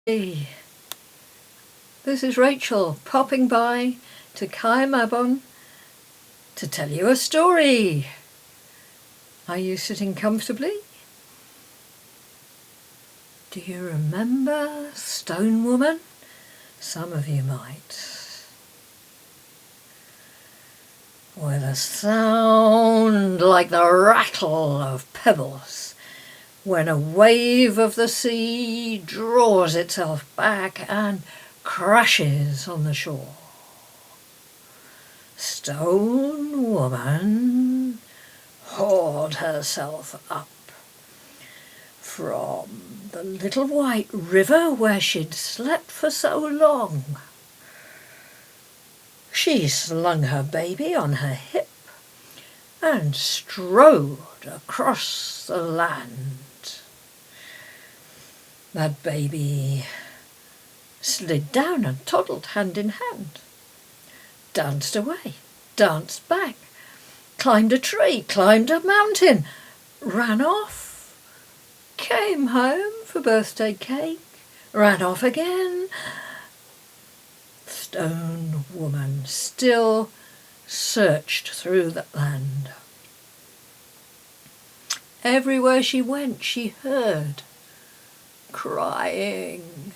Hey, this is Rachel popping by to Kaimabon to tell you a story. Are you sitting comfortably? Do you remember Stone Woman? Some of you might. With a sound like the rattle of pebbles when a wave of the sea draws itself back and crashes on the shore. Stone Woman hauled herself up from the little white river where she'd slept for so long. She slung her baby on her hip and strode across the land. That baby slid down and toddled hand in hand, danced away, danced back, climbed a tree, climbed a mountain, ran off, came home for birthday cake, ran off again. Stone Woman still searched through the land. Everywhere she went, she heard crying.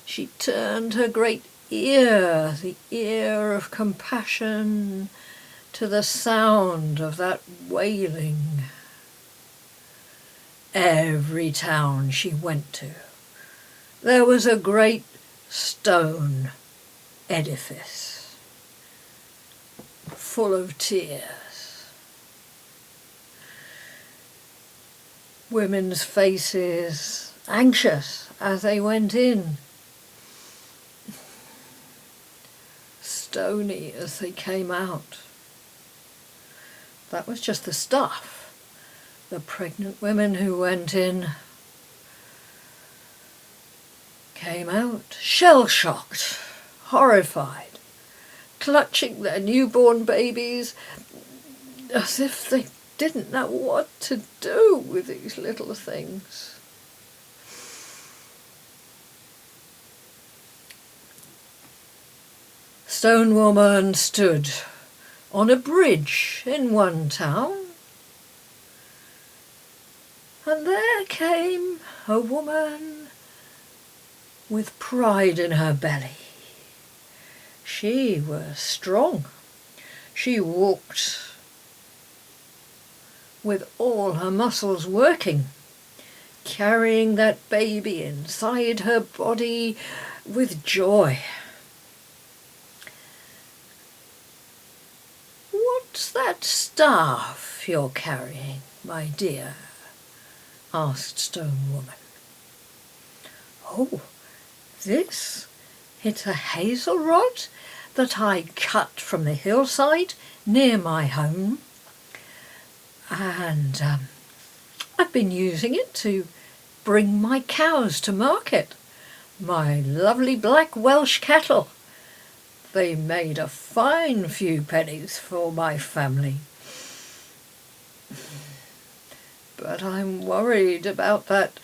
She turned her great ear, the ear of compassion, to the sound of that wailing. Every town she went to, there was a great stone edifice full of tears. Women's faces anxious as they went in, stony as they came out. That was just the stuff. The pregnant women who went in came out shell-shocked, horrified, clutching their newborn babies as if they didn't know what to do with these little things. Stone Woman stood on a bridge in one town, and there came a woman with pride in her belly. She was strong. She walked with all her muscles working, carrying that baby inside her body with joy. "What's that staff you're carrying, my dear?" asked Stone Woman. "Oh, this? It's a hazel rod that I cut from the hillside near my home. And I've been using it to bring my cows to market, my lovely black Welsh cattle. They made a fine few pennies for my family. But I'm worried about that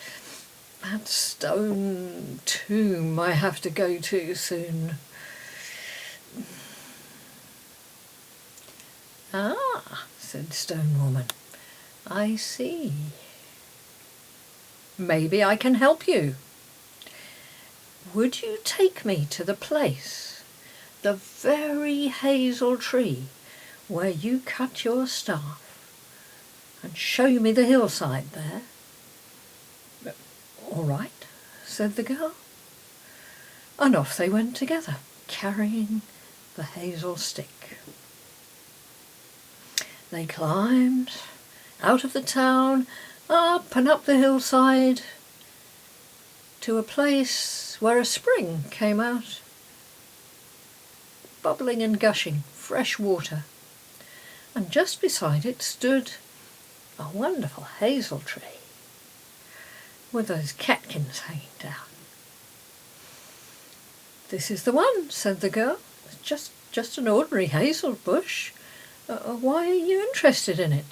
stone tomb I have to go to soon." "Ah," said Stone Woman, "I see. Maybe I can help you. Would you take me to the place, the very hazel tree where you cut your staff, and show me the hillside there?" "All right," said the girl. And off they went together, carrying the hazel stick. They climbed out of the town, up and up the hillside, to a place where a spring came out, bubbling and gushing fresh water, and just beside it stood a wonderful hazel tree with those catkins hanging down. "This is the one," said the girl. "It's just an ordinary hazel bush. Why are you interested in it?"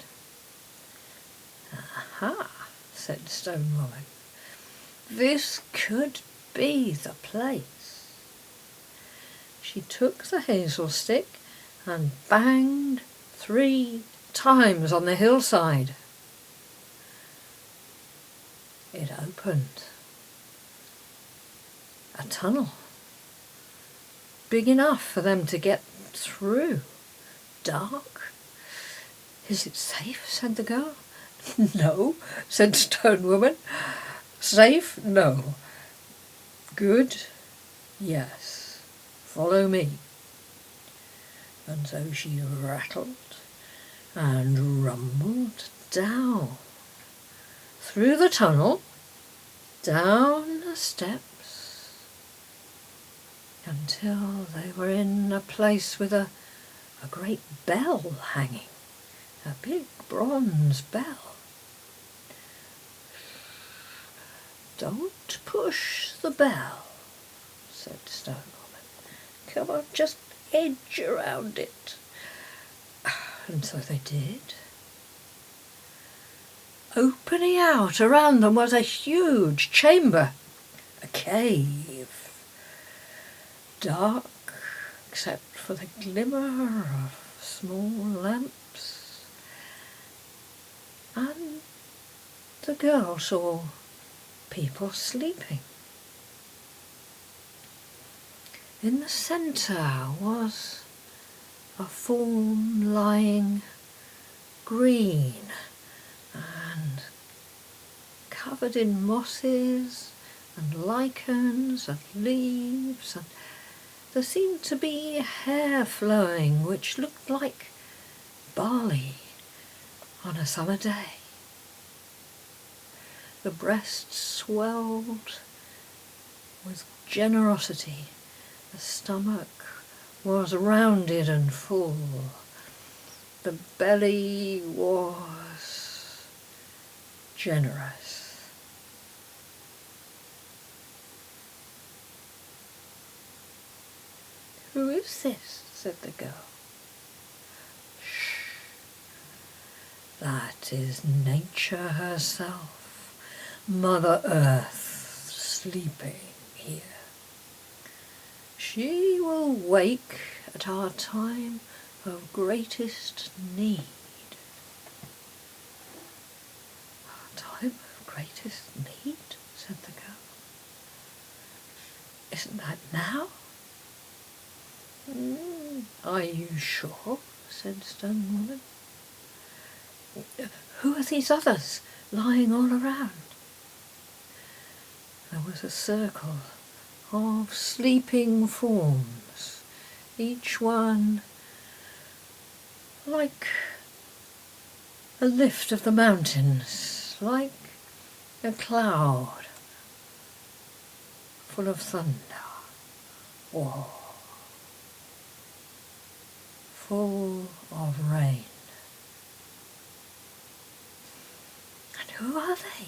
"Aha," said Stone Woman. "This could be the place. She took the hazel stick and banged 3 times on the hillside. It opened. A tunnel, big enough for them to get through. Dark. Is it safe? Said the girl. No, said Stone Woman. Safe? No. Good? Yes. Follow me. And so she rattled and rumbled down, through the tunnel, down the steps, until they were in a place with a great bell hanging, a big bronze bell. Don't push the bell, said Stone Woman. Come on, just edge around it. And so they did. Opening out around them was a huge chamber, a cave, dark except for the glimmer of small lamps, and the girl saw people sleeping. In the centre was a form lying green and covered in mosses and lichens and leaves, and there seemed to be hair flowing which looked like barley on a summer day. The breast swelled with generosity. The stomach was rounded and full. The belly was generous. Who is this? Said the girl. Shh. That is nature herself, Mother Earth, sleeping here. She will wake at our time of greatest need. Our time of greatest need, said the girl. Isn't that now? Are you sure? Said Stone Woman. Who are these others lying all around? There was a circle of sleeping forms, each one like a lift of the mountains, like a cloud full of thunder, or full of rain. And who are they?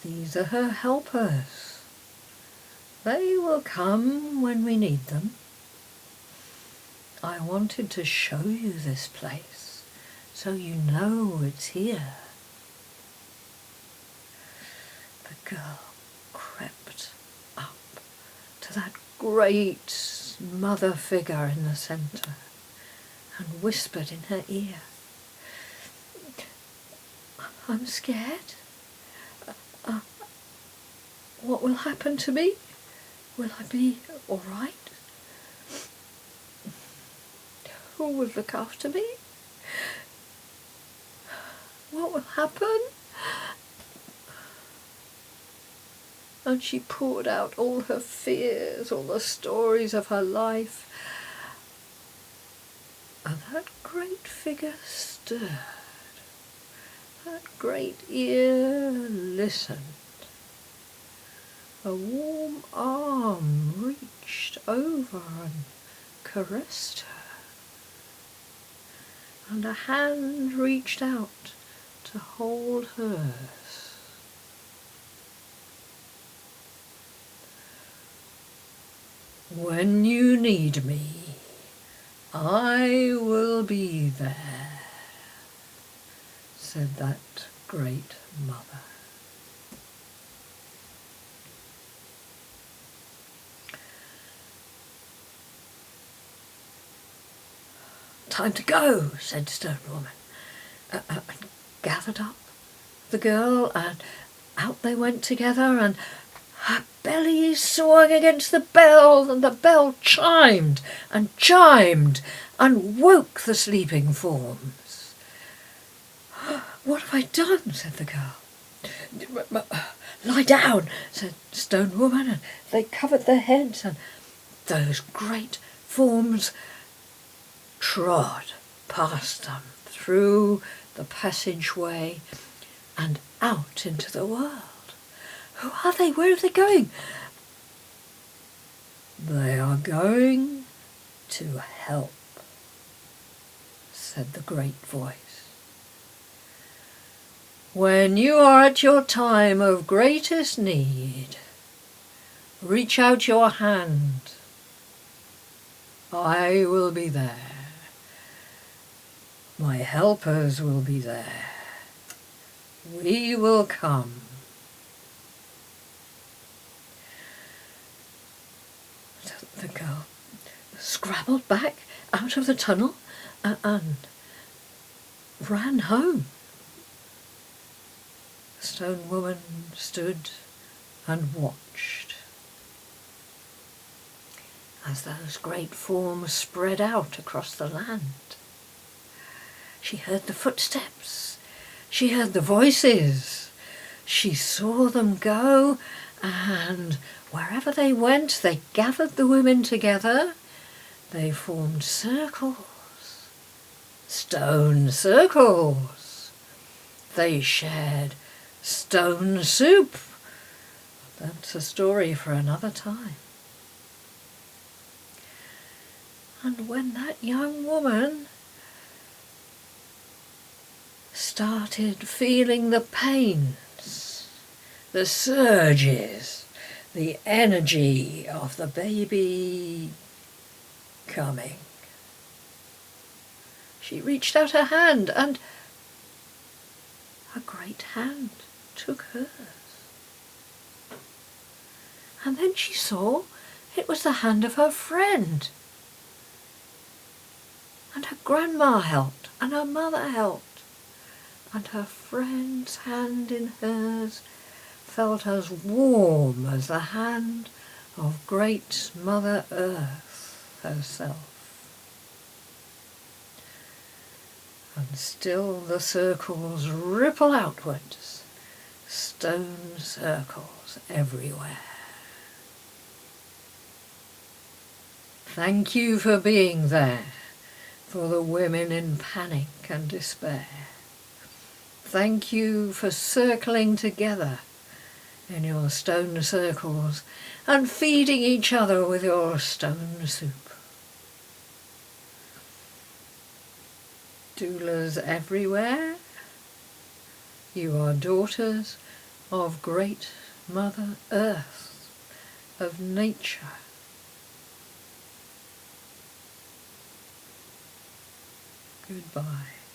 These are her helpers. They will come when we need them. I wanted to show you this place so you know it's here. The girl crept up to that great mother figure in the centre and whispered in her ear, I'm scared. What will happen to me? Will I be all right? Who will look after me? What will happen? And she poured out all her fears, all the stories of her life. And that great figure stirred. That great ear listened. A warm arm reached over and caressed her, and a hand reached out to hold hers. When you need me, I will be there, said that great mother. time to go, said Stone Woman, and gathered up the girl, and out they went together, and her belly swung against the bell, and the bell chimed and chimed and woke the sleeping forms. "What have I done?" said the girl. "Lie down," said Stone Woman, and they covered their heads, and those great forms trod past them through the passageway and out into the world. "Who are they? Where are they going?" "They are going to help," said the great voice. "When you are at your time of greatest need, reach out your hand. I will be there. My helpers will be there. We will come." So the girl scrabbled back out of the tunnel and ran home. The Stone Woman stood and watched as those great forms spread out across the land. She heard the footsteps, she heard the voices, she saw them go, and wherever they went, they gathered the women together, they formed circles, stone circles. They shared stone soup. That's a story for another time. And when that young woman started feeling the pains, the surges, the energy of the baby coming, she reached out her hand, and a great hand took hers. And then she saw it was the hand of her friend. And her grandma helped, and her mother helped, and her friend's hand in hers felt as warm as the hand of great Mother Earth herself. And still the circles ripple outwards, stone circles everywhere. Thank you for being there for the women in panic and despair. Thank you for circling together in your stone circles and feeding each other with your stone soup. Doulas everywhere, you are daughters of great Mother Earth, of nature. Goodbye.